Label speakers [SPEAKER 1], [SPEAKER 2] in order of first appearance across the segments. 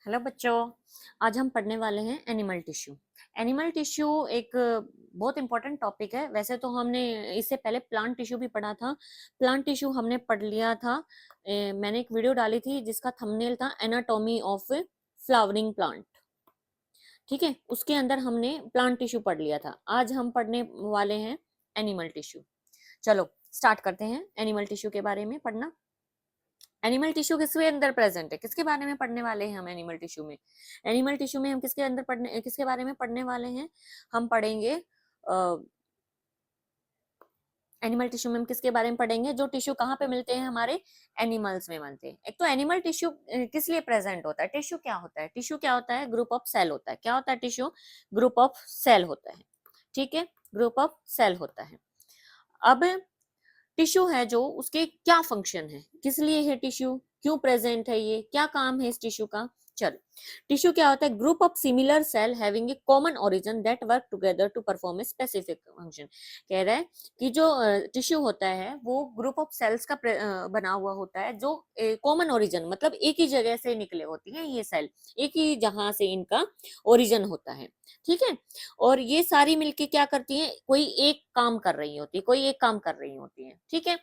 [SPEAKER 1] Hello बच्चों। आज हम पढ़ने वाले हैं एनिमल टिश्यू। एनिमल टिश्यू एक बहुत इंपॉर्टेंट टॉपिक है। वैसे तो हमने इससे पहले प्लांट टिश्यू भी पढ़ा था। प्लांट टिश्यू हमने पढ़ लिया था। मैंने एक वीडियो डाली थी जिसका थंबनेल था एनाटॉमी ऑफ फ्लावरिंग प्लांट। ठीक है, उसके अंदर हमने प्लांट टिश्यू पढ़ लिया था। आज हम पढ़ने वाले हैं एनिमल टिश्यू। चलो स्टार्ट करते हैं एनिमल टिश्यू के बारे में पढ़ना। एनिमल टिश्यू किसके अंदर प्रेजेंट है, किसके बारे में पढ़ने वाले हैं हम एनिमल टिश्यू में। एनिमल टिश्यू में हम किसके बारे में पढ़ने वाले हैं। हम पढ़ेंगे एनिमल टिश्यू में हम किसके बारे में पढ़ेंगे, जो टिश्यू कहाँ पे मिलते हैं, हमारे एनिमल्स में मिलते हैं। एक तो एनिमल टिश्यू किस लिए प्रेजेंट होता है। टिश्यू क्या होता है, टिश्यू क्या होता है, ग्रुप ऑफ सेल होता है। क्या होता है टिश्यू, ग्रुप ऑफ सेल होता है। ठीक है, ग्रुप ऑफ सेल होता है। अब टिश्यू है जो, उसके क्या फंक्शन है, किस लिए है टिश्यू, क्यों प्रेजेंट है, ये क्या काम है इस टिश्यू का। चलो, टिश्यू क्या होता है, group of similar cell having a common origin that work together to perform a specific function. कह रहा है कि जो टिश्यू होता है वो ग्रुप ऑफ सेल्स का बना हुआ होता है, जो कॉमन ओरिजिन मतलब एक ही जगह से निकले होती हैं ये सेल, एक ही जहां से इनका ओरिजिन होता है। ठीक है, और ये सारी मिलके क्या करती हैं, कोई एक काम कर रही होती है, कोई एक काम कर रही होती है। ठीक है,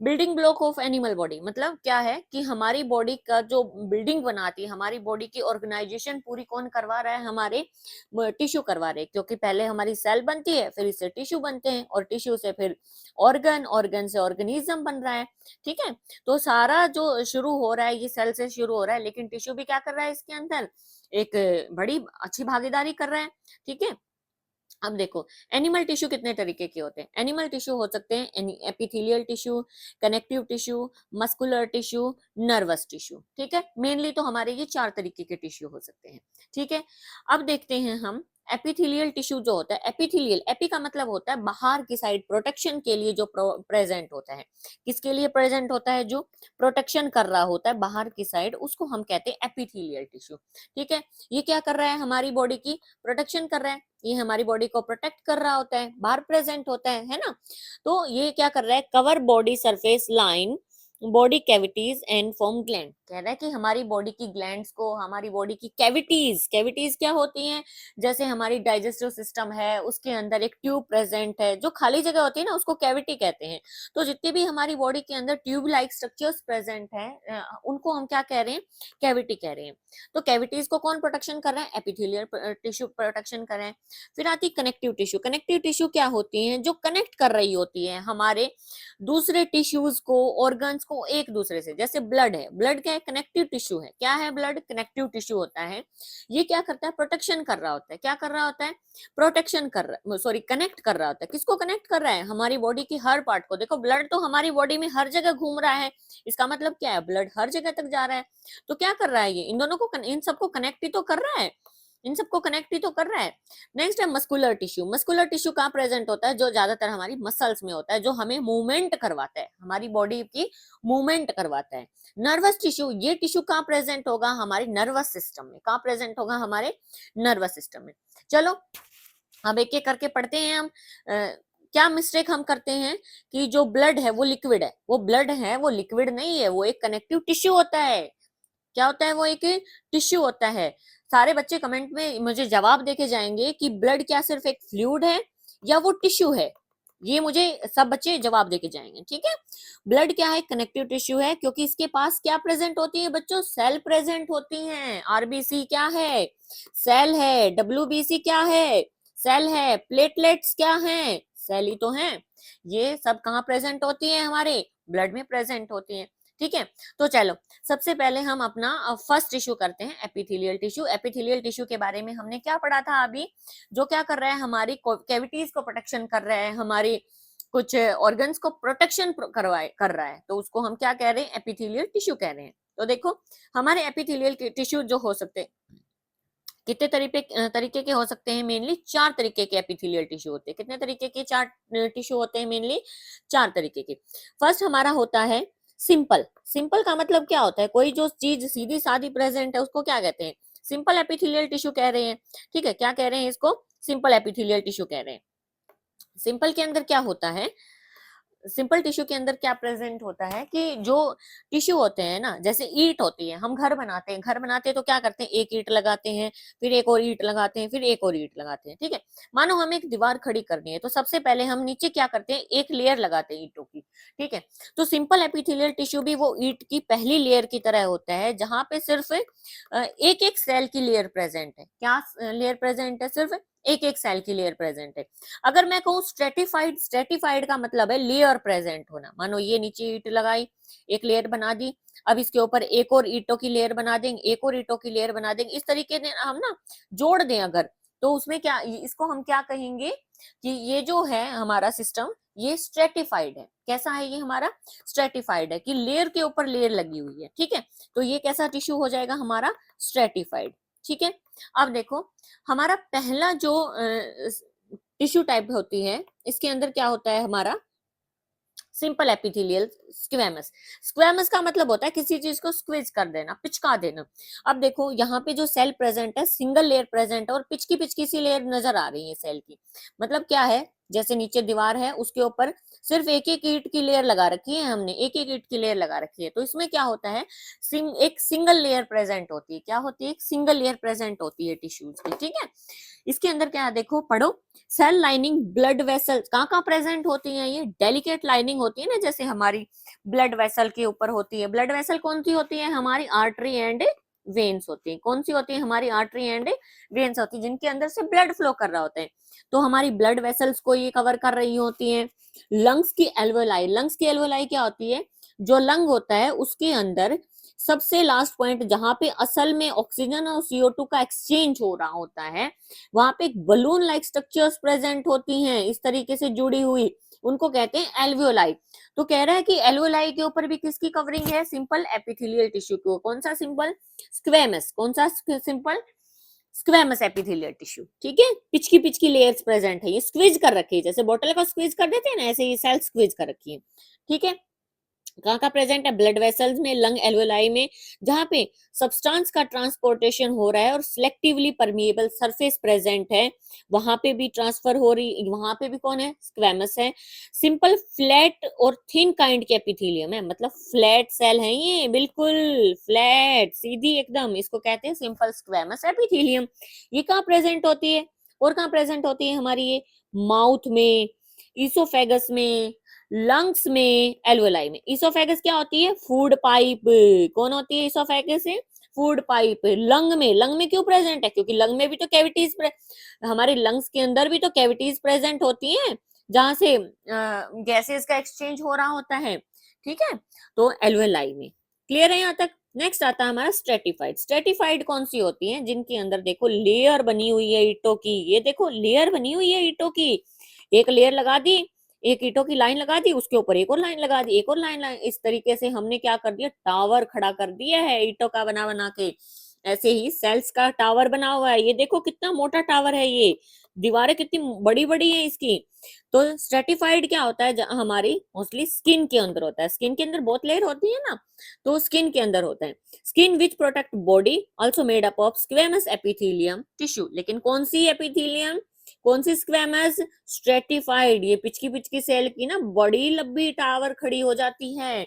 [SPEAKER 1] building block of animal body मतलब क्या है कि हमारी बॉडी का जो बिल्डिंग बनाती है, हमारी बॉडी की ऑर्गेनाइजेशन पूरी कौन करवा रहा है, हमारे टिश्यू करवा रहे हैं। क्योंकि पहले हमारी सेल बनती है, फिर इससे टिश्यू बनते हैं, और टिश्यू से फिर ऑर्गन, ऑर्गन से ऑर्गेनिज्म बन रहा है। ठीक है, तो सारा जो शुरू हो रहा है ये सेल से शुरू हो रहा है, लेकिन टिश्यू भी क्या कर रहा है इसके अंदर, एक बड़ी अच्छी भागीदारी कर रहा है। ठीक है, अब देखो एनिमल टिश्यू कितने तरीके के होते हैं। एनिमल टिश्यू हो सकते हैं epithelial tissue, connective tissue, muscular tissue, nervous tissue. ठीक है, मेनली तो हमारे ये 4 तरीके के टिश्यू हो सकते हैं। ठीक है, अब देखते हैं हम एपिथेलियल टिश्यू जो होता है। एपिथेलियल, एपी का मतलब होता है बाहर की साइड, प्रोटेक्शन के लिए जो प्रेजेंट होता है। किसके लिए प्रेजेंट होता है, जो प्रोटेक्शन कर रहा होता है बाहर की साइड, उसको हम कहते हैं एपिथेलियल टिश्यू। ठीक है, ये क्या कर रहा है, हमारी बॉडी की प्रोटेक्शन कर रहा है, ये हमारी बॉडी को प्रोटेक्ट कर रहा होता है, बाहर प्रेजेंट होता है ना। तो ये क्या कर रहा है, cover body surface line body cavities and form gland. कह रहा है कि हमारी बॉडी की ग्लैंड्स को, हमारी बॉडी की कैविटीज, कैविटीज क्या होती हैं, जैसे हमारी डाइजेस्टिव सिस्टम है, उसके अंदर एक ट्यूब प्रेजेंट है, जो खाली जगह होती है ना उसको कैविटी कहते हैं। तो जितने भी हमारी बॉडी के अंदर ट्यूब लाइक स्ट्रक्चर्स प्रेजेंट है, उनको हम क्या कह रहे हैं, कैविटी कह रहे हैं। तो कैविटीज को कौन प्रोटेक्शन कर रहा है, एपिथेलियल टिश्यू प्रोटेक्शन कर रहे हैं। फिर आती कनेक्टिव टिश्यू। कनेक्टिव टिश्यू क्या होती है, जो कनेक्ट कर रही होती है हमारे दूसरे टिश्यूज को, ऑर्गन्स को एक दूसरे से। जैसे ब्लड है, ब्लड क्या है, कनेक्टिव टिश्यू है। क्या है, ब्लड कनेक्टिव टिश्यू होता है। ये क्या करता है, प्रोटेक्शन कर रहा होता है। क्या कर रहा होता है, प्रोटेक्शन कर रहा, सॉरी कनेक्ट कर रहा होता है। किसको कनेक्ट कर रहा है, हमारी बॉडी की हर पार्ट को। देखो ब्लड तो हमारी बॉडी में हर जगह घूम रहा है, इसका मतलब क्या है, ब्लड हर जगह तक जा रहा है। तो क्या कर रहा है, ये इन दोनों को, इन सबको कनेक्ट ही तो कर रहा है, इन सबको कनेक्ट ही तो कर रहा है। नेक्स्ट है मस्कुलर टिश्यू। मस्कुलर टिश्यू कहाँ प्रेजेंट होता है, जो ज्यादातर हमारी मसल्स में होता है, जो हमें मूवमेंट करवाता है, हमारी बॉडी की मूवमेंट करवाता है। नर्वस टिश्यू, ये टिश्यू कहाँ प्रेजेंट होगा, हमारे नर्वस सिस्टम में। कहाँ प्रेजेंट होगा, हमारे नर्वस सिस्टम में। चलो अब एक एक करके पढ़ते हैं हम। क्या मिस्टेक हम करते हैं कि जो ब्लड है वो लिक्विड है, वो ब्लड है वो लिक्विड नहीं है, वो एक कनेक्टिव टिश्यू होता है। क्या होता है, वो एक टिश्यू होता है। सारे बच्चे कमेंट में मुझे जवाब देके जाएंगे कि ब्लड क्या सिर्फ एक फ्लूइड है या वो टिश्यू है। ये मुझे सब बच्चे जवाब देके जाएंगे। ठीक है, ब्लड क्या है, कनेक्टिव टिश्यू है, क्योंकि इसके पास क्या प्रेजेंट होती है बच्चों, सेल प्रेजेंट होती हैं। आरबीसी क्या है, सेल है। डब्ल्यूबीसी क्या है, सेल है। प्लेटलेट्स क्या है, सेल ही तो है। ये सब कहाँ प्रेजेंट होती है, हमारे ब्लड में प्रेजेंट होती है। ठीक है, तो चलो सबसे पहले हम अपना फर्स्ट टिश्यू करते हैं, एपिथेलियल टिश्यू। एपिथेलियल टिश्यू के बारे में हमने क्या पढ़ा था अभी, जो क्या कर रहा है, हमारी कैविटीज को प्रोटेक्शन कर रहा है, हमारी कुछ ऑर्गन्स को प्रोटेक्शन कर रहा है, तो उसको हम क्या कह रहे हैं, एपिथेलियल टिश्यू कह रहे हैं। तो देखो हमारे एपिथेलियल टिश्यू जो हो सकते हैं, कितने तरीके के हो सकते हैं, मेनली 4 तरीके के एपिथेलियल टिश्यू होते हैं। कितने तरीके के, 4 टिश्यू होते हैं, मेनली 4 तरीके के। फर्स्ट हमारा होता है सिंपल। सिंपल का मतलब क्या होता है, कोई जो चीज सीधी सादी प्रेजेंट है उसको क्या कहते हैं, सिंपल एपिथेलियल टिश्यू कह रहे हैं। ठीक है, क्या कह रहे हैं इसको, सिंपल एपिथेलियल टिश्यू कह रहे हैं। सिंपल के अंदर क्या होता है, सिंपल टिश्यू के अंदर क्या प्रेजेंट होता है कि जो टिश्यू होते हैं ना, जैसे ईंट होती है, हम घर बनाते हैं, घर बनाते हैं तो क्या करते हैं, एक ईंट लगाते हैं, फिर एक और ईंट लगाते हैं, फिर एक और ईंट लगाते हैं, ठीक है। मानो हमें एक दीवार खड़ी करनी है तो सबसे पहले हम नीचे क्या करते हैं, एक लेयर लगाते हैं ईंटों की, ठीक है। तो सिंपल एपिथेलियल टिश्यू भी वो ईंट की पहली लेयर की तरह होता है, जहां पे सिर्फ एक एक सेल की लेयर प्रेजेंट है। क्या लेयर प्रेजेंट है, सिर्फ एक एक सेल की लेयर प्रेजेंट है। अगर मैं कहूँ स्ट्रेटिफाइड, स्ट्रेटिफाइड का मतलब है लेयर प्रेजेंट होना। मानो ये नीचे ईंट लगाई, एक लेयर बना दी, अब इसके ऊपर एक और ईंटों की लेयर बना देंगे, एक और ईंटों की लेयर बना देंगे, इस तरीके से हम ना जोड़ दें अगर, तो उसमें क्या, इसको हम क्या कहेंगे कि ये जो है हमारा सिस्टम, ये स्ट्रेटिफाइड है। कैसा है ये हमारा, स्ट्रेटिफाइड है, कि लेयर के ऊपर लेयर लगी हुई है, ठीक है। तो ये कैसा टिश्यू हो जाएगा हमारा, स्ट्रेटिफाइड, ठीक है। अब देखो हमारा पहला जो टिश्यू टाइप होती है, इसके अंदर क्या होता है हमारा, सिंपल एपिथेलियल स्क्वेमस। स्क्वेमस का मतलब होता है किसी चीज को स्क्वीज कर देना, पिचका देना। अब देखो यहाँ पे जो सेल प्रेजेंट है, सिंगल लेयर प्रेजेंट है और पिचकी पिचकी सी लेयर नजर आ रही है सेल की। मतलब क्या है, जैसे नीचे दीवार है उसके ऊपर सिर्फ एक एक ईंट की लेयर लगा रखी है हमने, एक एक ईंट की लेयर लगा रखी है। तो इसमें क्या होता है, एक सिंगल लेयर प्रेजेंट होती है। क्या होती है, एक सिंगल लेयर प्रेजेंट होती है टिश्यूज की, ठीक है। इसके अंदर क्या है, देखो पढ़ो, सेल लाइनिंग, ब्लड वेसल कहाँ कहाँ प्रेजेंट होती है, ये डेलिकेट लाइनिंग होती है ना, जैसे हमारी ब्लड वेसल के ऊपर होती है। ब्लड वेसल कौन सी होती है, हमारी आर्टरी एंड वेन्स होती है। कौन सी होती है, हमारी आर्टरी एंड वेन्स होती है, जिनके अंदर से ब्लड फ्लो कर रहा होता है। तो हमारी ब्लड वेसल्स को ये कवर कर रही होती है। लंग्स की एल्वेलाई, लंग्स की एल्वेलाई क्या होती है, जो लंग होता है उसके अंदर सबसे लास्ट पॉइंट जहां पे असल में ऑक्सीजन और CO2 का एक्सचेंज हो रहा होता है, वहां पे एक बलून लाइक स्ट्रक्चर्स प्रेजेंट होती हैं, इस तरीके से जुड़ी हुई, उनको कहते हैं एल्वियोलाई। तो कह रहा है कि एल्वियोलाई के ऊपर भी किसकी कवरिंग है, सिंपल एपिथेलियल टिश्यू को। कौन सा सिंपल, स्क्वेमस। कौन सा सिंपल, स्क्वेमस एपिथेलियल टिश्यू, ठीक है। पिचकी पिचकी लेयर्स प्रेजेंट है, ये स्क्वीज कर रखी है, जैसे बोतल को स्क्वीज कर देते हैं ना, ऐसे ये सेल स्क्वीज कर रखी है, ठीक है। कहाँ का प्रेजेंट है, ब्लड वेसल्स में, लंग एल्वेलाई में, जहां पे सब्सटेंस का ट्रांसपोर्टेशन हो रहा है और सिलेक्टिवली परमिएबल सरफेस प्रेजेंट है, वहां पे भी ट्रांसफर हो रही, वहां पे भी कौन है, स्क्वेमस है। सिंपल फ्लैट और थिन काइंड के एपिथेलियम है, मतलब फ्लैट सेल है ये, बिल्कुल फ्लैट सीधी एकदम, इसको कहते हैं सिंपल स्क्वेमस एपिथेलियम। ये कहाँ प्रेजेंट होती है, और कहाँ प्रेजेंट होती है हमारी ये, माउथ में, ईसोफेगस में, लंग्स में, एल्वोलाई में। इसोफेगस क्या होती है, फूड पाइप। कौन होती है इसोफेगस से, फूड पाइप। लंग में, लंग में क्यों प्रेजेंट है, क्योंकि लंग में भी तो कैविटीज, हमारे लंग्स के अंदर भी तो कैविटीज प्रेजेंट होती हैं, जहां से गैसेस का एक्सचेंज हो रहा होता है, ठीक है। तो एल्वोलाई में, क्लियर है यहाँ तक। नेक्स्ट आता है हमारा स्ट्रेटिफाइड। स्ट्रेटिफाइड कौन सी होती है, जिनके अंदर देखो लेयर बनी हुई है ईंटों की, ये देखो लेयर बनी हुई है ईंटों की, एक लेयर लगा दी, एक ईंटों की लाइन लगा दी, उसके ऊपर एक और लाइन लगा दी, एक और लाइन, इस तरीके से हमने क्या कर दिया, टावर खड़ा कर दिया है ईंटों का बना बना के। ऐसे ही सेल्स का टावर बना हुआ है, ये देखो कितना मोटा टावर है, ये दीवारें कितनी बड़ी बड़ी है इसकी। तो स्ट्रेटिफाइड क्या होता है, हमारी मोस्टली स्किन के अंदर होता है, स्किन के अंदर बहुत लेयर होती है ना, तो स्किन के अंदर होता है। Skin which protect body, also made up of squamous epithelium tissue. लेकिन कौन सी एपिथेलियम, कौन सी स्क्वेमस, स्ट्रेटिफाइड। ये पिचकी पिचकी सेल की ना बड़ी लंबी टावर खड़ी हो जाती है,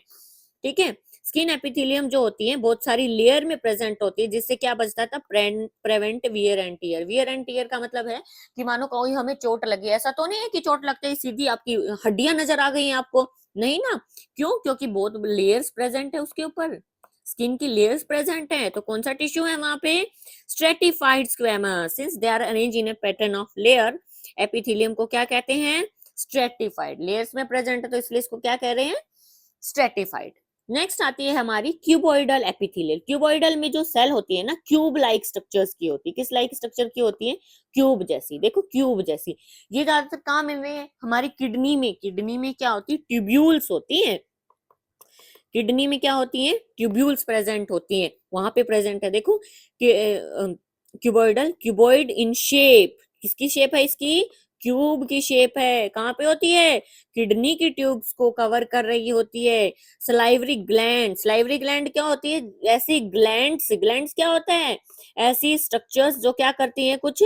[SPEAKER 1] ठीक है। स्किन एपिथेलियम जो होती है बहुत सारी लेयर में प्रेजेंट होती है, जिससे क्या बचता था, prevent wear and tear. Wear and tear का मतलब है कि मानो कोई हमें चोट लगी, ऐसा तो नहीं है कि चोट लगते ही सीधी आपकी हड्डियां नजर आ गई हैं आपको, नहीं ना। क्यों, क्योंकि बहुत लेयर्स प्रेजेंट है उसके ऊपर, स्किन की लेयर्स प्रेजेंट है। तो कौन सा टिश्यू है वहां पे, stratified squamous. Since they are arrange in a pattern of layer, epithelium को क्या कहते हैं, स्ट्रेटिफाइड। लेयर्स में प्रेजेंट है तो इसलिए इसको क्या कह रहे हैं, स्ट्रेटिफाइड। नेक्स्ट आती है हमारी क्यूबॉइडल एपिथेलियल। क्यूबॉइडल में जो सेल होती है ना, क्यूब लाइक स्ट्रक्चर्स की होती है। किस लाइक स्ट्रक्चर की होती है, क्यूब जैसी, देखो क्यूब जैसी। ये ज्यादातर कहाँ मिल रही है, हमारी किडनी में। किडनी में क्या होती है, ट्यूब्यूल्स होती है। किडनी में क्या होती है, ट्यूब्यूल्स प्रेजेंट होती है, वहां पे प्रेजेंट है, देखो क्यूबॉइडल, क्यूबॉइड इन शेप। किसकी शेप है इसकी, क्यूब की शेप है। कहाँ पे होती है, किडनी की ट्यूब्स को कवर कर रही होती है। सलाइवरी ग्लैंड, सलाइवरी ग्लैंड क्या होती है, ऐसी ग्लैंड्स, ग्लैंड्स क्या होता है, ऐसी स्ट्रक्चर्स जो क्या करती हैं, कुछ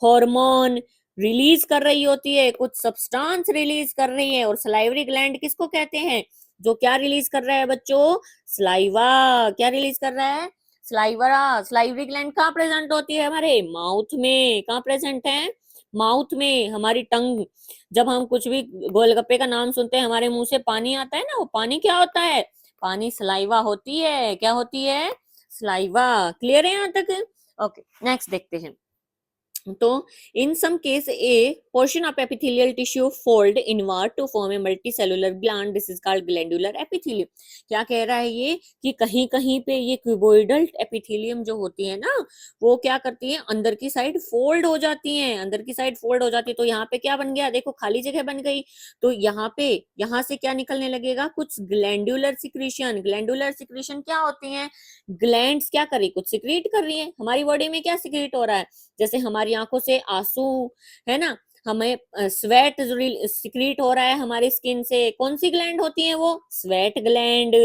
[SPEAKER 1] हार्मोन, रिलीज कर रही होती है, कुछ सब्सटेंस रिलीज कर रही है। और सलाइवरी ग्लैंड किसको कहते हैं, जो क्या रिलीज कर रहा है बच्चों, स्लाइवा। क्या रिलीज कर रहा है, स्लाइवरा। स्लाइवरी ग्लैंड कहाँ प्रेजेंट होती है, हमारे माउथ में। कहाँ प्रेजेंट है, माउथ में, हमारी टंग। जब हम कुछ भी गोलगप्पे का नाम सुनते हैं, हमारे मुंह से पानी आता है ना, वो पानी क्या होता है, पानी सलाइवा होती है। क्या होती है, सलाइवा। क्लियर है यहाँ तक। ओके, नेक्स्ट देखते हैं। तो in some case a portion of epithelial tissue fold inward to form a multicellular gland, this is called glandular epithelium। क्या कह रहा है ये, कि कहीं कहीं पे ये क्यूबोइडल एपिथेलियम जो होती है ना, वो क्या करती है, अंदर की साइड फोल्ड हो जाती है, अंदर की साइड फोल्ड हो जाती है। तो यहाँ पे क्या बन गया, देखो खाली जगह बन गई। तो यहाँ पे, यहाँ से क्या निकलने लगेगा, कुछ ग्लैंडुलर सिक्रीशन। ग्लैंडुलर सिक्रीशन क्या होती है, ग्लैंड्स क्या कर रही, कुछ सिक्रीट कर रही है। हमारी बॉडी में क्या सिक्रीट हो रहा है, जैसे हमारी आंखों से आंसू, है ना, हमें स्वेट सिक्रीट हो रहा है हमारी स्किन से। कौन सी ग्लैंड होती है वो, स्वेट ग्लैंड,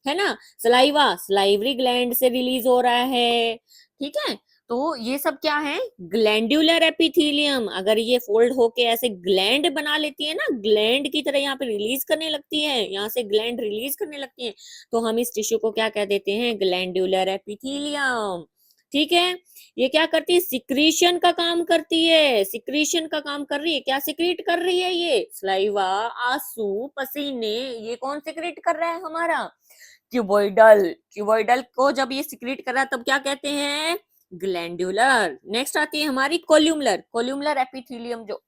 [SPEAKER 1] है ना। सलाइवा सलाइवरी ग्लैंड से रिलीज हो रहा है। ठीक है, तो ये सब क्या है, ग्लैंडुलर एपिथेलियम। अगर ये फोल्ड होके ऐसे ग्लैंड बना लेती है ना, ग्लैंड की तरह यहाँ पे रिलीज करने लगती है, यहाँ से ग्लैंड रिलीज करने लगती है, तो हम इस टिश्यू को क्या कह देते हैं, ग्लैंडुलर एपिथेलियम। ठीक है, ये क्या करती है, सिक्रीशन का काम करती है, सिक्रीशन का काम कर रही है। क्या सिक्रीट कर रही है, ये सलाइवा, आंसू, पसीने, ये कौन सिक्रीट कर रहा है, हमारा क्यूबोइडल। क्यूबोइडल को जब ये सिक्रीट कर रहा है तब क्या कहते हैं, ग्लैंडुलर। नेक्स्ट आती है हमारी कोल्यूमलर। कोल्यूमलर एपिथेलियम जो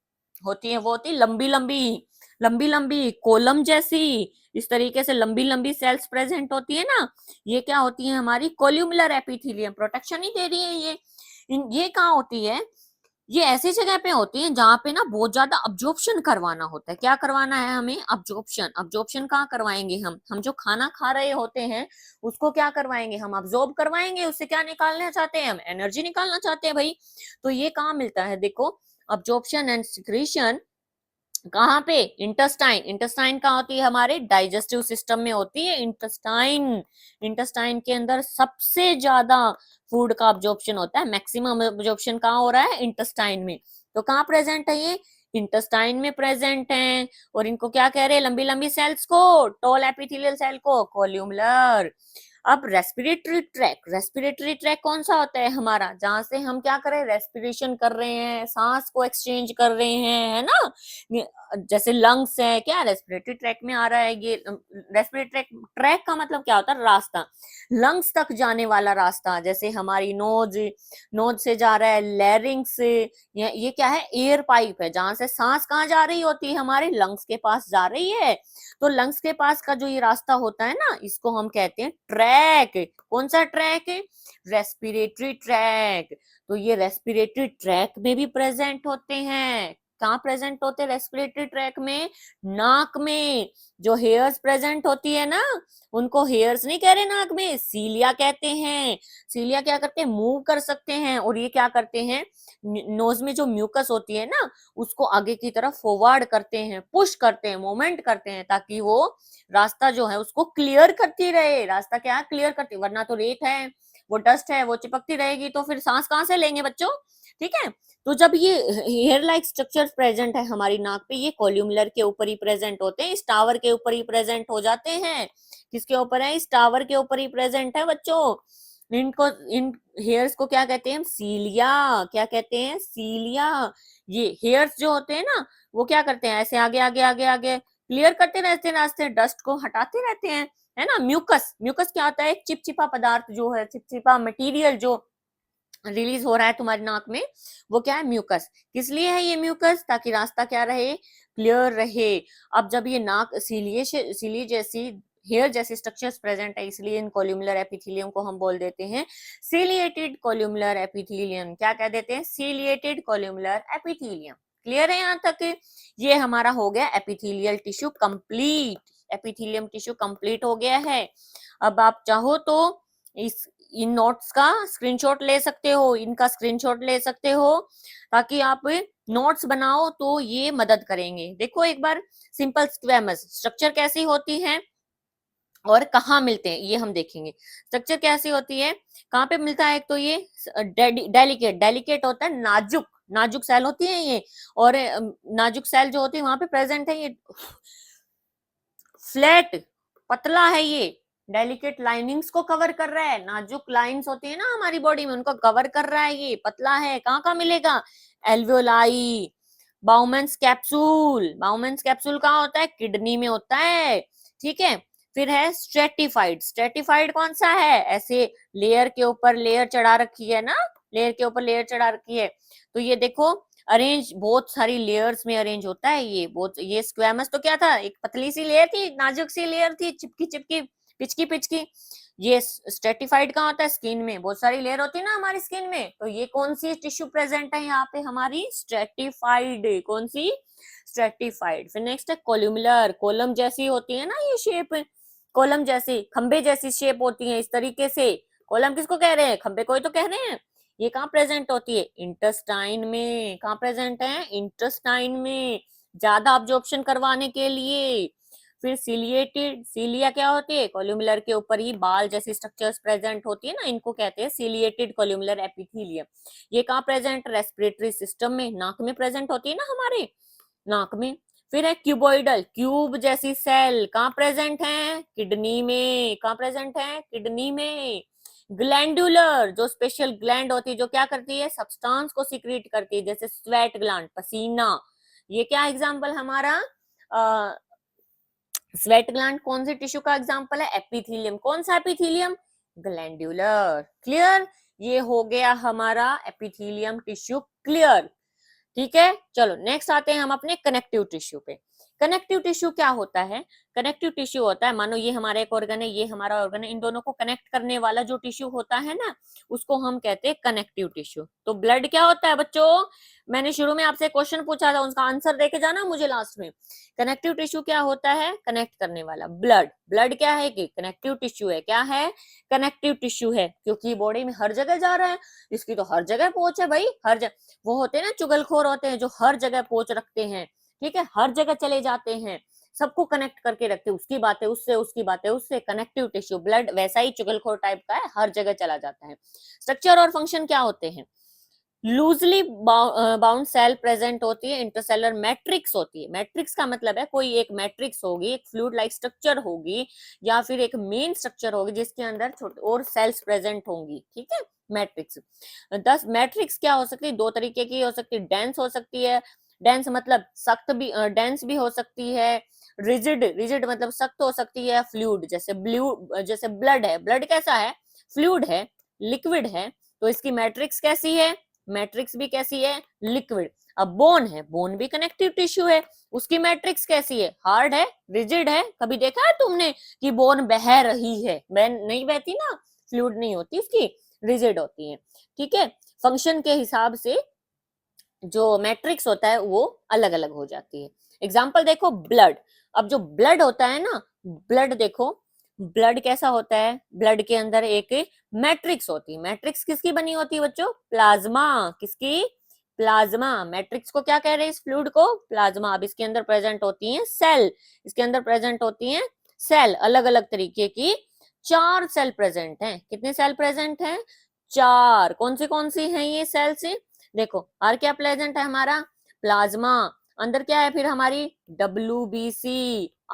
[SPEAKER 1] होती है वो होती है लंबी लंबी, लंबी लंबी कोलम जैसी, इस तरीके से लंबी लंबी सेल्स प्रेजेंट होती है ना, ये क्या होती है, हमारी कोल्यूमलर एपिथेलियम। प्रोटेक्शन ही दे रही है ये। ये कहाँ होती है, ये ऐसी जगह पे होती है जहां पे ना बहुत ज्यादा अब्जॉर्प्शन करवाना होता है। क्या करवाना है हमें, अब्जॉर्प्शन। अब्जॉर्प्शन कहाँ करवाएंगे हम जो खाना खा रहे होते हैं उसको क्या करवाएंगे, हम अब्जॉर्ब करवाएंगे। उससे क्या निकालना चाहते हैं, हम एनर्जी निकालना चाहते हैं भाई। तो ये कहाँ मिलता है, देखो अब्जॉर्प्शन एंड सिक्रीशन कहाँ पे, इंटेस्टाइन। इंटेस्टाइन कहाँ होती है, हमारे डाइजेस्टिव सिस्टम में होती है इंटेस्टाइन। इंटेस्टाइन के अंदर सबसे ज्यादा फूड का अब्जॉर्प्शन होता है, मैक्सिमम अब्जॉर्प्शन कहाँ हो रहा है, इंटेस्टाइन में। तो कहाँ प्रेजेंट है ये, इंटेस्टाइन में प्रेजेंट है। और इनको क्या कह रहे हैं, लंबी लंबी सेल्स को, टॉल एपिथेलियल सेल को कोल्यूमलर। अब रेस्पिरेटरी ट्रैक, रेस्पिरेटरी ट्रैक कौन सा होता है हमारा, जहां से हम क्या कर रहे हैं, रेस्पिरेशन कर रहे हैं, सांस को एक्सचेंज कर रहे हैं, है ना। जैसे लंग्स है, क्या रेस्पिरेटरी ट्रैक में आ रहा है ये। रेस्पिरेटरी ट्रैक, ट्रैक का मतलब क्या होता है, रास्ता, लंग्स तक जाने वाला रास्ता। जैसे हमारी नोज, नोज से जा रहा है लैरिंग्स, ये क्या है, एयर पाइप है, जहां से सांस कहाँ जा रही होती है, हमारे लंग्स के पास जा रही है। तो लंग्स के पास का जो ये रास्ता होता है ना, इसको हम कहते हैं ट्रैक। कौन सा ट्रैक, रेस्पिरेटरी ट्रैक। तो ये रेस्पिरेटरी ट्रैक में भी प्रेजेंट होते हैं। कहाँ प्रेजेंट होते हैं रेस्पिरेटरी ट्रैक में, नाक में। जो हेयर्स प्रेजेंट होती है ना, उनको हेयर्स नहीं कह रहे नाक में, सीलिया कहते हैं। सीलिया क्या करते हैं, मूव कर सकते हैं। और ये क्या करते हैं, नोज में जो म्यूकस होती है ना, उसको आगे की तरफ फॉरवर्ड करते हैं, पुश करते हैं, मूवमेंट करते हैं, ताकि वो रास्ता जो है उसको क्लियर करती रहे। रास्ता क्या है, क्लियर करती, वरना तो रेत है, वो डस्ट है, वो चिपकती रहेगी, तो फिर सांस कहाँ से लेंगे बच्चों। ठीक है, तो जब ये हेयर लाइक स्ट्रक्चर प्रेजेंट है हमारी नाक पे, ये कोल्यूमलर के ऊपर ही प्रेजेंट होते हैं, इस टावर के ऊपर ही प्रेजेंट हो जाते हैं। किसके ऊपर है, इस टावर के ऊपर ही प्रेजेंट है बच्चों। इनको, इन हेयर्स को क्या कहते हैं, सीलिया। क्या कहते हैं, सीलिया। ये हेयर्स जो होते हैं ना, वो क्या करते हैं, ऐसे आगे आगे आगे आगे क्लियर करते रहते हैं रास्ते, डस्ट को हटाते रहते हैं, है ना। म्यूकस, म्यूकस क्या होता है, एक चिपचिपा पदार्थ जो है, चिपचिपा मटेरियल जो रिलीज हो रहा है तुम्हारी नाक में, वो क्या है, म्यूकस। किस लिए है ये म्यूकस, ताकि रास्ता क्या रहे, क्लियर रहे। अब जब ये नाक सीलिए जैसी, हेयर जैसे स्ट्रक्चर्स प्रेजेंट है, इसलिए इन कोल्यूमुलर एपिथेलियम को हम बोल देते हैं सीलिएटेड कोल्यूमुलर एपिथेलियम। क्या कह देते हैं, सीलिएटेड कोल्यूमुलर एपिथेलियम। क्लियर है यहाँ तक। ये हमारा हो गया epithelial tissue complete, epithelium tissue complete हो गया है। अब आप चाहो तो इस इन नोट्स का स्क्रीनशॉट ले सकते हो, इनका स्क्रीनशॉट ले सकते हो, ताकि आप नोट्स बनाओ तो ये मदद करेंगे। देखो एक बार, सिंपल स्क्वेमस स्ट्रक्चर कैसी होती है और कहाँ मिलते हैं, ये हम देखेंगे। स्ट्रक्चर कैसी होती है, कहाँ पे मिलता है, एक तो ये डेलिकेट, डेलिकेट होता है, नाजुक, नाजुक सेल होती है ये, और नाजुक सेल जो होती है वहां पे प्रेजेंट है। ये फ्लैट पतला है, ये डेलिकेट लाइनिंग्स को कवर कर रहा है, नाजुक लाइंस होती है ना हमारी बॉडी में, उनको कवर कर रहा है, ये पतला है। कहाँ कहाँ मिलेगा? Alveoli, Bowman's capsule. Bowman's capsule कहाँ होता है? किडनी में होता है, ठीक है। फिर है स्ट्रेटिफाइड। स्ट्रेटिफाइड कौन सा है? ऐसे लेयर के ऊपर लेयर चढ़ा रखी है ना, लेयर के ऊपर लेयर चढ़ा रखी है। तो ये देखो अरेंज बहुत सारी लेयर्स में अरेंज होता है ये। बहुत ये स्क्वैमस तो क्या था? एक पतली सी लेयर थी, नाजुक सी लेयर थी, चिपकी चिपकी, पिचकी पिचकी। ये स्ट्रेटिफाइड कहाँ होता है? स्किन में बहुत सारी लेयर होती है ना हमारी स्किन में। तो ये कौन सी टिश्यू प्रेजेंट है यहाँ पे? हमारी स्ट्रेटिफाइड। कौन सी? स्ट्रेटिफाइड। फिर नेक्स्ट है कोल्यूमुलर। कॉलम जैसी होती है ना ये शेप, कॉलम जैसी, खंबे जैसी शेप होती है इस तरीके से। कॉलम किसको कह रहे हैं? खंबे को ही तो कह रहे हैं। ये कहाँ प्रेजेंट होती है? इंटेस्टाइन में। कहाँ प्रेजेंट है? इंटेस्टाइन में, ज्यादा ऑब्जॉर्प्शन करवाने के लिए। फिर सिलिएटेड। सिलिया क्या होती है? कॉल्यूमुलर के ऊपर ही बाल जैसी स्ट्रक्चर्स प्रेजेंट होती है ना, इनको कहते हैं सिलिएटेड कॉल्यूमुलर एपिथेलियम। ये कहाँ प्रेजेंट? रेस्पिरेटरी सिस्टम में, नाक में प्रेजेंट होती है ना हमारे, नाक में। फिर है क्यूबोइडल। क्यूब जैसी सेल कहाँ प्रेजेंट है? किडनी में। कहाँ प्रेजेंट है? किडनी में। ग्लैंडुलर, जो स्पेशल ग्लैंड होती है जो क्या करती है? सब्सटेंस को सीक्रेट करती है, जैसे स्वेट ग्लैंड, पसीना। ये क्या एग्जांपल हमारा? स्वेट ग्लैंड कौन सी टिश्यू का एग्जांपल है? एपिथेलियम। कौन सा एपिथेलियम? ग्लैंडुलर। क्लियर? ये हो गया हमारा एपिथेलियम टिश्यू। क्लियर? ठीक है, चलो नेक्स्ट आते हैं हम अपने कनेक्टिव टिश्यू पे। कनेक्टिव टिश्यू क्या होता है? कनेक्टिव टिश्यू होता है, मानो ये हमारा एक ऑर्गन है, ये हमारा ऑर्गन है, इन दोनों को कनेक्ट करने वाला जो टिश्यू होता है ना, उसको हम कहते हैं कनेक्टिव टिश्यू। तो ब्लड क्या होता है बच्चों? मैंने शुरू में आपसे क्वेश्चन पूछा था, उसका आंसर देके जाना मुझे लास्ट में। कनेक्टिव टिश्यू क्या होता है? कनेक्ट करने वाला। ब्लड, ब्लड क्या है कि कनेक्टिव टिश्यू है। क्या है? कनेक्टिव टिश्यू है, क्योंकि बॉडी में हर जगह जा रहा है, इसकी तो हर जगह पहुंच है भाई, हर जगह। वो होते हैं ना चुगलखोर होते हैं जो हर जगह पहुंच रखते हैं, ठीक है, हर जगह चले जाते हैं, सबको कनेक्ट करके रखते हैं, उसकी बातें उससे, उसकी बातें उससे। कनेक्टिव टिश्यू ब्लड वैसा ही चुगलखोर टाइप का है, हर जगह चला जाता है। स्ट्रक्चर और फंक्शन क्या होते हैं? लूजली बाउंड सेल प्रेजेंट होती है, इंटरसेलर मैट्रिक्स होती है। मैट्रिक्स का मतलब है कोई एक मैट्रिक्स होगी, एक फ्लूइड लाइक स्ट्रक्चर होगी, या फिर एक मेन स्ट्रक्चर होगी जिसके अंदर छोटे और सेल्स प्रेजेंट होंगी, ठीक है, मैट्रिक्स। 10 मैट्रिक्स क्या हो सकती है? दो तरीके की हो सकती है, डेंस हो सकती है, डेंस मतलब सख्त भी, डेंस भी हो सकती है, रिजिड, रिजिड मतलब सख्त हो सकती है, फ्लूइड जैसे जैसे ब्लड है, ब्लड कैसा है? फ्लूइड है, लिक्विड है, तो इसकी मैट्रिक्स कैसी है? मैट्रिक्स भी कैसी है? लिक्विड। अब बोन है, बोन भी कनेक्टिव टिश्यू है, उसकी मैट्रिक्स कैसी है? हार्ड है, रिजिड है। कभी देखा है तुमने कि बोन बह रही है? बह नहीं बहती ना, फ्लूइड नहीं होती उसकी, रिजिड होती है, ठीक है। फंक्शन के हिसाब से जो मैट्रिक्स होता है वो अलग अलग हो जाती है। एग्जाम्पल देखो, ब्लड। अब जो ब्लड होता है ना, ब्लड देखो, ब्लड कैसा होता है? ब्लड के अंदर एक मैट्रिक्स होती है। मैट्रिक्स किसकी बनी होती है बच्चों? प्लाज्मा। किसकी? प्लाज्मा। मैट्रिक्स को क्या कह रहे हैं इस फ्लूइड को? प्लाज्मा। अब इसके अंदर प्रेजेंट होती है सेल, इसके अंदर प्रेजेंट होती है सेल, अलग अलग तरीके की। 4 सेल प्रेजेंट हैं। कितने सेल प्रेजेंट हैं? 4। कौन सी हैं ये सेल से? देखो, और क्या प्रेजेंट है हमारा? प्लाज्मा। अंदर क्या है फिर हमारी? WBC,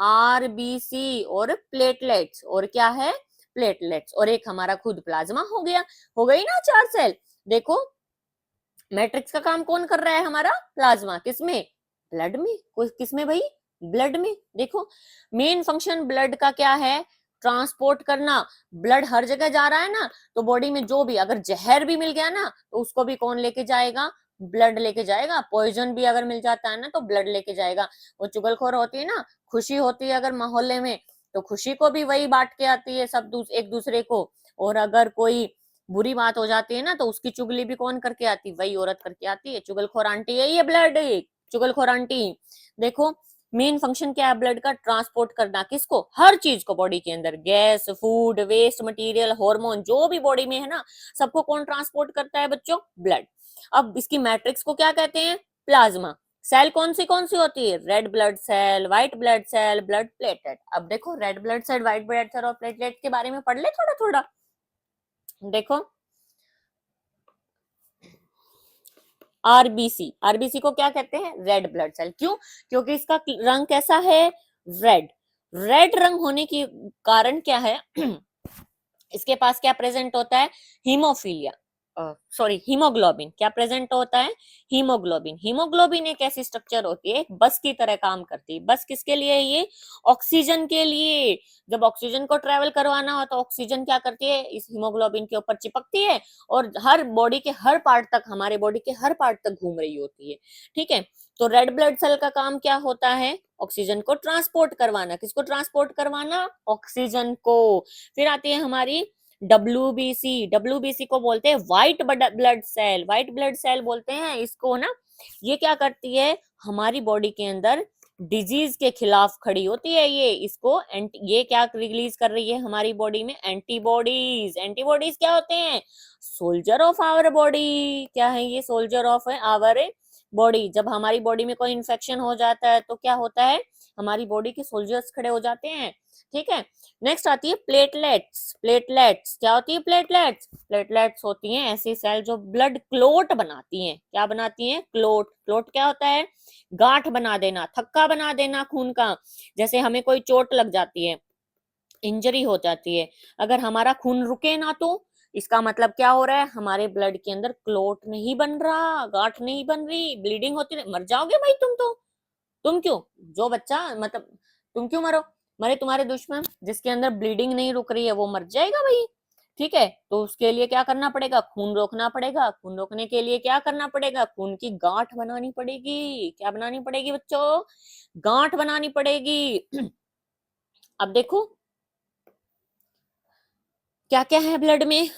[SPEAKER 1] RBC और प्लेटलेट्स। और क्या है? प्लेटलेट्स। और एक हमारा खुद प्लाज्मा हो गया। हो गई ना 4 सेल। देखो, मैट्रिक्स का काम कौन कर रहा है? हमारा प्लाज्मा। किसमें? ब्लड में। किसमें भाई? ब्लड में। देखो, मेन फंक्शन ब्लड का क्या है? ट्रांसपोर्ट करना। ब्लड हर जगह जा रहा है ना, तो बॉडी में जो भी अगर जहर भी मिल गया ना, तो उसको भी कौन लेके जाएगा? ब्लड लेके जाएगा। पॉइजन भी अगर मिल जाता है ना, तो ब्लड लेके जाएगा। वो चुगलखोर होती है ना, खुशी होती है अगर मोहल्ले में, तो खुशी को भी वही बांट के आती है सब एक दूसरे को। और अगर कोई बुरी बात हो जाती है ना, तो उसकी चुगली भी कौन करके आती? वही औरत करके आती है, चुगलखोर आंटी है ये ब्लड, चुगलखोर आंटी। देखो, मेन फंक्शन क्या है ब्लड का? ट्रांसपोर्ट करना। किसको? हर चीज को बॉडी के अंदर, gas, food, waste material, hormone, जो भी बॉडी में है ना, सबको कौन ट्रांसपोर्ट करता है बच्चों? ब्लड। अब इसकी मैट्रिक्स को क्या कहते हैं? प्लाज्मा। सेल कौन सी होती है? Red blood cell, white blood cell, blood platelet. अब देखो, red blood cell, white blood cell और प्लेटलेट के बारे में पढ़ ले थोड़ा थोड़ा। देखो, आरबीसी, आरबीसी को क्या कहते हैं? Red blood cell. क्यों? क्योंकि इसका रंग कैसा है? रेड। रेड रंग होने की कारण क्या है? इसके पास क्या प्रेजेंट होता है? Haemophilia, sorry haemoglobin. क्या प्रेजेंट होता है? हीमोग्लोबिन। हीमोग्लोबिन एक ऐसी स्ट्रक्चर होती है, बस की तरह काम करती है। बस किसके लिए? ये ऑक्सीजन के लिए। जब ऑक्सीजन को ट्रेवल करवाना हो तो ऑक्सीजन क्या करती है? इस हीमोग्लोबिन के ऊपर चिपकती है और हर बॉडी के हर पार्ट तक, हमारे बॉडी के हर पार्ट तक घूम रही होती है। ठीक है, तो रेड ब्लड सेल का काम क्या होता है? ऑक्सीजन को ट्रांसपोर्ट करवाना। किसको ट्रांसपोर्ट करवाना? ऑक्सीजन को। फिर आती है हमारी डब्ल्यूबीसी। डब्ल्यूबीसी को बोलते हैं white blood cell. White blood cell बोलते हैं इसको ना। ये क्या करती है? हमारी बॉडी के अंदर डिजीज के खिलाफ खड़ी होती है। ये इसको ये क्या रिलीज कर रही है हमारी बॉडी में? एंटीबॉडीज। एंटीबॉडीज क्या होते हैं? Soldier of our body. क्या है ये? Soldier of our body. जब हमारी बॉडी में कोई इन्फेक्शन हो जाता है तो क्या होता है? हमारी बॉडी के सोल्जर्स खड़े हो जाते हैं। ठीक है, नेक्स्ट आती है प्लेटलेट्स। प्लेटलेट्स क्या होती है? प्लेटलेट्स, प्लेटलेट्स होती हैं ऐसी सेल जो ब्लड क्लोट बनाती हैं। क्या बनाती हैं? क्लोट। क्लोट क्या होता है? गांठ बना देना, थक्का बना देना खून का। जैसे हमें कोई चोट लग जाती है, इंजरी हो जाती है, अगर हमारा खून रुके ना तो इसका मतलब क्या हो रहा है? हमारे ब्लड के अंदर क्लोट नहीं बन रहा, गांठ नहीं बन रही, ब्लीडिंग होती रही। मर जाओगे भाई तुम तो। तुम क्यों? जो बच्चा मतलब तुम क्यों मरो? मरे तुम्हारे दुश्मन। जिसके अंदर ब्लीडिंग नहीं रुक रही है वो मर जाएगा भाई। ठीक है, तो उसके लिए क्या करना पड़ेगा? खून रोकना पड़ेगा। खून रोकने के लिए क्या करना पड़ेगा? खून की गांठ बनानी पड़ेगी। क्या बनानी पड़ेगी बच्चों? गांठ बनानी पड़ेगी। अब देखो क्या क्या है ब्लड में।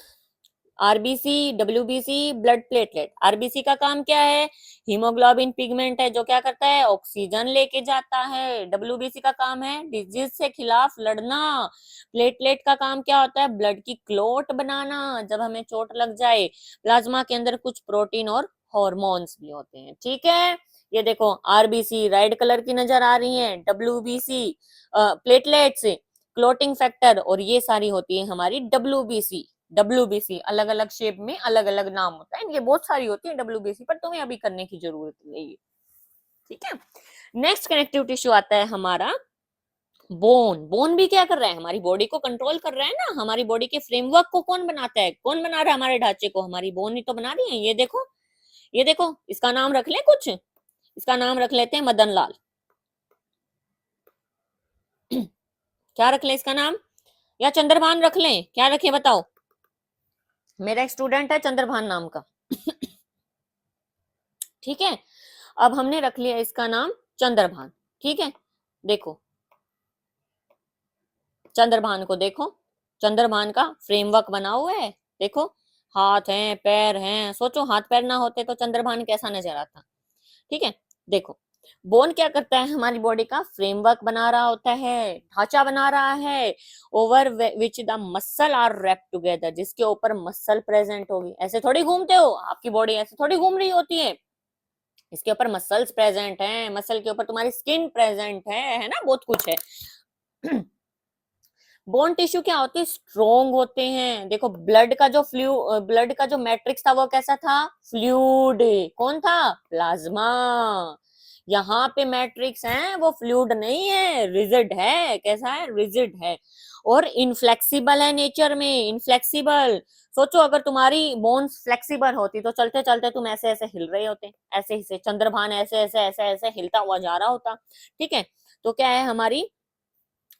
[SPEAKER 1] RBC, WBC, blood platelet. RBC का काम क्या है? हीमोग्लोबिन पिगमेंट है जो क्या करता है? ऑक्सीजन लेके जाता है। डब्ल्यूबीसी का काम है डिजीज से खिलाफ लड़ना। प्लेटलेट का काम क्या होता है? ब्लड की क्लोट बनाना जब हमें चोट लग जाए। प्लाज्मा के अंदर कुछ प्रोटीन और हॉर्मोन्स भी होते हैं। ठीक है, ये देखो आरबीसी रेड कलर की नजर आ रही है, डब्ल्यूबीसी प्लेटलेट्स क्लोटिंग फैक्टर, और ये सारी होती है हमारी डब्ल्यूबीसी। डब्ल्यूबीसी अलग अलग शेप में अलग अलग नाम होता है, ये बहुत सारी होती है डब्ल्यूबीसी, पर तुम्हें अभी करने की जरूरत नहीं है। ठीक है, नेक्स्ट कनेक्टिव टिश्यू आता है हमारा बोन। बोन भी क्या कर रहा है? हमारी बॉडी को कंट्रोल कर रहा है ना। हमारी बॉडी के फ्रेमवर्क को कौन बनाता है? कौन बना रहा है हमारे ढांचे को? हमारी बोन ही तो बना रही है। ये देखो, ये देखो, इसका नाम रख ले कुछ। इसका नाम रख लेते हैं मदन लाल। क्या रख ले इसका नाम? या चंद्रभान रख लें? क्या रखें बताओ? मेरा एक स्टूडेंट है चंद्रभान नाम का। ठीक है, अब हमने रख लिया इसका नाम चंद्रभान। ठीक है, देखो चंद्रभान को देखो, चंद्रभान का फ्रेमवर्क बना हुआ है। देखो हाथ हैं, पैर हैं। सोचो हाथ पैर ना होते तो चंद्रभान कैसा नजर आता। ठीक है, देखो बोन क्या करता है? हमारी बॉडी का फ्रेमवर्क बना रहा होता है, ढांचा बना रहा है। Over which the muscle are wrap together, जिसके ऊपर मसल प्रेजेंट होगी। ऐसे थोड़ी घूमते हो, आपकी बॉडी ऐसे थोड़ी घूम रही होती है। इसके ऊपर मसल्स प्रेजेंट हैं, मसल के ऊपर तुम्हारी स्किन प्रेजेंट है ना, बहुत कुछ है। बोन टिश्यू क्या होते हैं? स्ट्रोंग होते हैं। देखो ब्लड का जो मैट्रिक्स था वो कैसा था? फ्लूइड। कौन था? प्लाज्मा। यहाँ पे मैट्रिक्स है वो फ्लूइड नहीं है, रिजिड है। कैसा है? रिजिड है। और इनफ्लेक्सिबल है नेचर में, इनफ्लेक्सिबल। सोचो अगर तुम्हारी बोन्स फ्लेक्सिबल होती तो चलते चलते तुम ऐसे ऐसे हिल रहे होते, ऐसे ऐसे चंद्रभान ऐसे ऐसे ऐसे ऐसे हिलता हुआ जा रहा होता। ठीक है, तो क्या है हमारी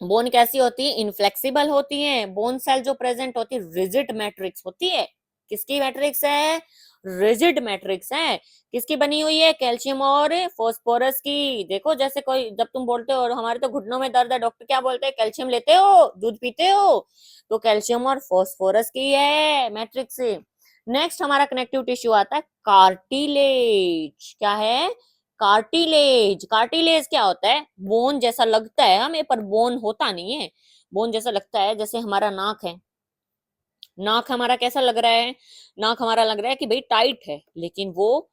[SPEAKER 1] बोन कैसी होती है? इनफ्लेक्सिबल होती है। बोन सेल जो प्रेजेंट होती है रिजिड मैट्रिक्स होती है। किसकी मैट्रिक्स है? रिजिड मैट्रिक्स है। किसकी बनी हुई है? कैल्शियम और फॉस्फोरस की। देखो जैसे कोई, जब तुम बोलते हो और हमारे तो घुटनों में दर्द है, डॉक्टर क्या बोलते हैं? कैल्शियम लेते हो, दूध पीते हो, तो कैल्शियम और फॉस्फोरस की है मैट्रिक्स। नेक्स्ट हमारा कनेक्टिव टिश्यू आता है कार्टिलेज। क्या है? कार्टिलेज। कार्टिलेज क्या होता है? बोन जैसा लगता है हमें, पर बोन होता नहीं है। बोन जैसा लगता है, जैसे हमारा नाक है। नाक हमारा कैसा लग रहा है? नाक हमारा लग रहा है कि भाई टाइट है, लेकिन वो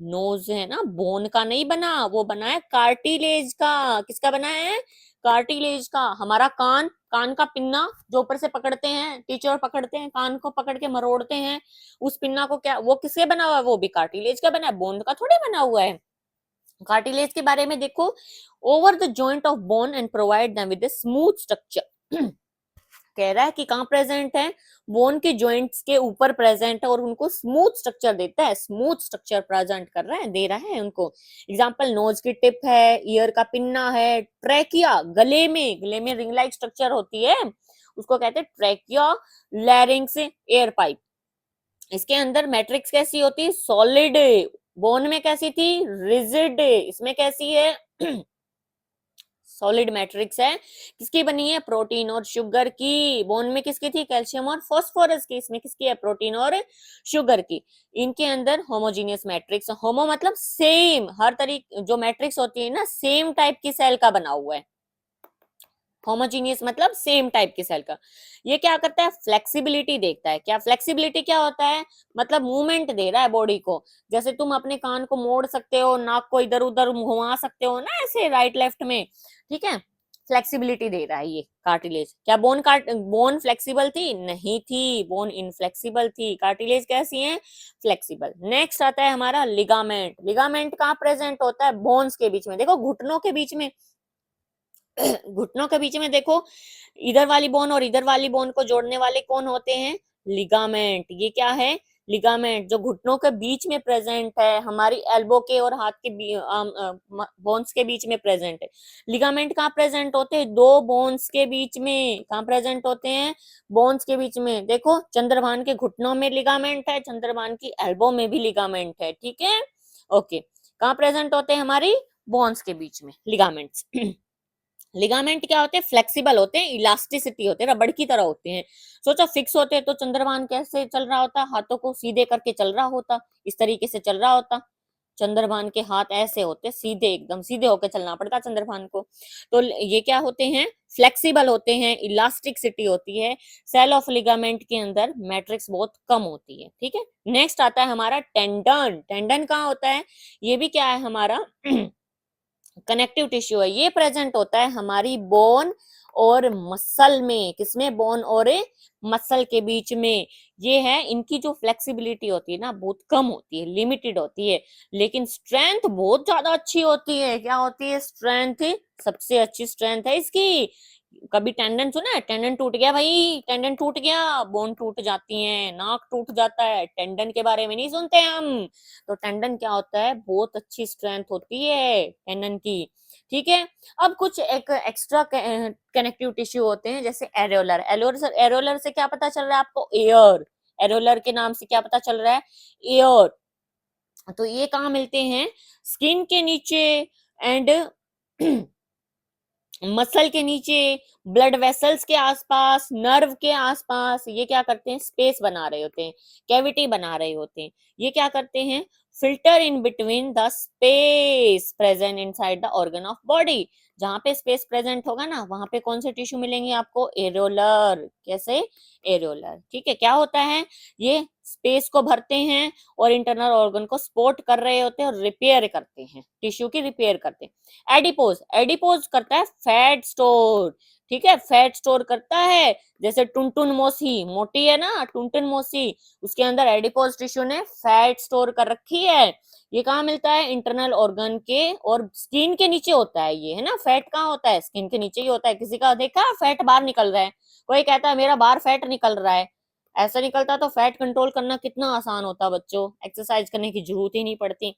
[SPEAKER 1] नोज है ना बोन का नहीं बना, वो बना है कार्टिलेज का। किसका बना है? कार्टिलेज का। हमारा कान, कान का पिन्ना जो ऊपर से पकड़ते हैं, टीचर पकड़ते हैं कान को, पकड़ के मरोड़ते हैं, उस पिन्ना को क्या, वो किससे बना हुआ है? वो भी कार्टिलेज का बना है, बोन का थोड़ी बना हुआ है। कार्टिलेज के बारे में देखो, over the joint of bone and provide them with smooth structure. कह रहा है कि कहाँ प्रेजेंट है? बोन के जॉइंट्स के ऊपर प्रेजेंट है और उनको स्मूथ स्ट्रक्चर देता है, स्मूथ स्ट्रक्चर प्रेजेंट कर रहा है, दे रहा है उनको। एग्जांपल, नोज की टिप है, ईयर का पिन्ना है, ट्रैकिया गले में रिंग लाइक स्ट्रक्चर होती है, उसको कहते हैं ट्रैकिया, लैरिंग्स, एयर पाइप। इसके अंदर मैट्रिक्स कैसी होती है? सॉलिड। बोन में कैसी थी? रिजिड। इसमें कैसी है? सॉलिड मैट्रिक्स है। किसकी बनी है? प्रोटीन और शुगर की। बोन में किसकी थी? कैल्शियम और फास्फोरस की। इसमें किसकी है? प्रोटीन और शुगर की। इनके अंदर होमोजीनियस मैट्रिक्स, होमो मतलब सेम, हर तरीके जो मैट्रिक्स होती है ना सेम टाइप की सेल का बना हुआ है। होमोजीनियस मतलब सेम टाइप की सेल का। ये क्या करता है? फ्लेक्सिबिलिटी देखता है। क्या फ्लेक्सिबिलिटी क्या होता है? मतलब मूवमेंट दे रहा है बॉडी को। जैसे तुम अपने कान को मोड़ सकते हो, नाक को इधर उधर घुमा सकते हो ना, ऐसे राइट लेफ्ट में, ठीक है, फ्लेक्सिबिलिटी दे रहा है ये कार्टिलेज। क्या बोन फ्लेक्सिबल थी? नहीं थी, बोन इनफ्लेक्सिबल थी। कार्टिलेज कैसी है? फ्लेक्सिबल। नेक्स्ट आता है हमारा लिगामेंट। लिगामेंट कहाँ प्रेजेंट होता है? बोन्स के बीच में। देखो घुटनों के बीच में, घुटनों के बीच में देखो, इधर वाली बोन और इधर वाली बोन को जोड़ने वाले कौन होते हैं? लिगामेंट। ये क्या है? लिगामेंट, जो घुटनों के बीच में प्रेजेंट है, हमारी एल्बो के और हाथ के बोन्स के बीच में प्रेजेंट है। लिगामेंट कहाँ प्रेजेंट होते हैं? दो बोन्स के बीच में। कहाँ प्रेजेंट होते हैं? बोन्स के बीच में। देखो चंद्रभान के घुटनों में लिगामेंट है, चंद्रभान की एल्बो में भी लिगामेंट है, ठीक है, ओके। कहाँ प्रेजेंट होते हैं? हमारी बोन्स के बीच में लिगामेंट्स। लिगामेंट क्या होते हैं? फ्लेक्सिबल होते हैं, इलास्टिसिटी होते हैं, रबड़ की तरह होते हैं। सोचो फिक्स होते हैं तो चंद्रभान कैसे चल रहा होता? हाथों को सीधे करके चल रहा होता, इस तरीके से चल रहा होता। चंद्रभान के हाथ ऐसे होते, सीधे, एकदम सीधे होकर चलना पड़ता चंद्रभान को। तो ये क्या होते हैं? फ्लेक्सिबल होते हैं, इलास्टिसिटी होती है। सेल ऑफ लिगामेंट के अंदर मैट्रिक्स बहुत कम होती है, ठीक है। नेक्स्ट आता है हमारा टेंडन। टेंडन कहाँ होता है? ये भी क्या है हमारा? कनेक्टिव टिश्यू है। ये प्रेजेंट होता है हमारी बोन और मसल में। किसमें? बोन और मसल के बीच में। ये है, इनकी जो फ्लेक्सिबिलिटी होती है ना बहुत कम होती है, लिमिटेड होती है, लेकिन स्ट्रेंथ बहुत ज्यादा अच्छी होती है। क्या होती है? स्ट्रेंथ सबसे अच्छी स्ट्रेंथ है इसकी। कभी टेंडन सुना है? टेंडन टूट गया भाई, टेंडन टूट गया, बोन टूट जाती है, नाक टूट जाता है, टेंडन के बारे में नहीं सुनते हम। तो टेंडन क्या होता है? बहुत अच्छी स्ट्रेंथ होती है टेंडन की, ठीक है। अब कुछ एक एक्स्ट्रा कनेक्टिव टिश्यू होते हैं, जैसे एरोलर। एरोलर एरोलर से क्या पता चल रहा है आपको? एयर। एरोलर के नाम से क्या पता चल रहा है? एयर। तो ये कहाँ मिलते हैं? स्किन के नीचे एंड मसल के नीचे, ब्लड वेसल्स के आसपास, नर्व के आसपास। ये क्या करते हैं? स्पेस बना रहे होते हैं, कैविटी बना रहे होते हैं। ये क्या करते हैं? Filter in between the space present inside the organ of body. जहां पे स्पेस प्रेजेंट होगा ना वहां पे कौन से टिश्यू मिलेंगे आपको? एरोलर। कैसे? एरोलर, ठीक है। क्या होता है? ये स्पेस को भरते हैं और इंटरनल ऑर्गन को सपोर्ट कर रहे होते हैं और रिपेयर करते हैं, टिश्यू की रिपेयर करते हैं। एडिपोज, एडिपोज करता है फैट स्टोर, ठीक है, फैट स्टोर करता है। जैसे टुनटुन मोसी मोटी है ना, टुनटुन मोसी, उसके अंदर एडिपोज टिश्यू ने फैट स्टोर कर रखी है। ये कहाँ मिलता है? इंटरनल ऑर्गन के और स्किन के नीचे होता है ये, है ना। फैट कहाँ होता है? स्किन के नीचे ही होता है। किसी का देखा फैट बाहर निकल रहा है? कोई कहता है मेरा बाहर फैट निकल रहा है। ऐसा निकलता तो फैट कंट्रोल करना कितना आसान होता बच्चों, एक्सरसाइज करने की जरूरत ही नहीं पड़ती।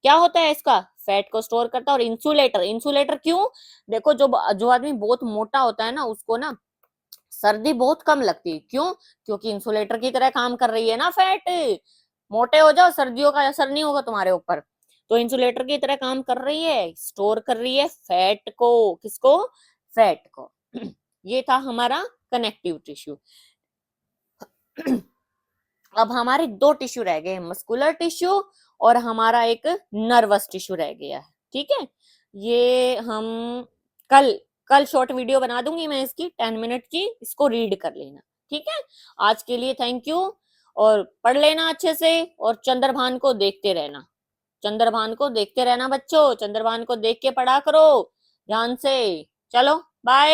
[SPEAKER 1] क्या होता है इसका? फैट को स्टोर करता है। और इंसुलेटर, इंसुलेटर क्यों? देखो जो जो आदमी बहुत मोटा होता है ना उसको ना सर्दी बहुत कम लगती है। क्यों? क्योंकि इंसुलेटर की तरह काम कर रही है ना फैट। मोटे हो जाओ, सर्दियों का असर नहीं होगा तुम्हारे ऊपर। तो इंसुलेटर की तरह काम कर रही है, स्टोर कर रही है फैट को। किसको? फैट को। ये था हमारा कनेक्टिव टिश्यू। अब हमारे दो टिश्यू रह गए, मस्कुलर टिश्यू और हमारा एक नर्वस टिश्यू रह गया है, ठीक है। ये हम कल कल शॉर्ट वीडियो बना दूंगी मैं इसकी 10 मिनट की, इसको रीड कर लेना, ठीक है। आज के लिए थैंक यू, और पढ़ लेना अच्छे से और चंद्रभान को देखते रहना। चंद्रभान को देखते रहना बच्चों, चंद्रभान को देख के पढ़ा करो ध्यान से। चलो बाय।